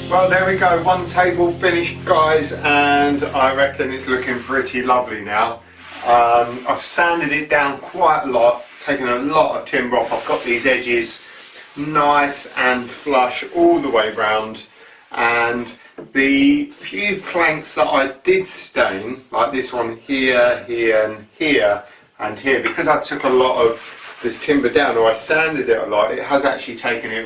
Well, there we go, one table finished, guys, and I reckon it's looking pretty lovely now. I've sanded it down quite a lot, taken a lot of timber off. I've got these edges nice and flush all the way round, and the few planks that I did stain, like this one here, here and here and here, because I took a lot of this timber down, or I sanded it a lot, it has actually taken it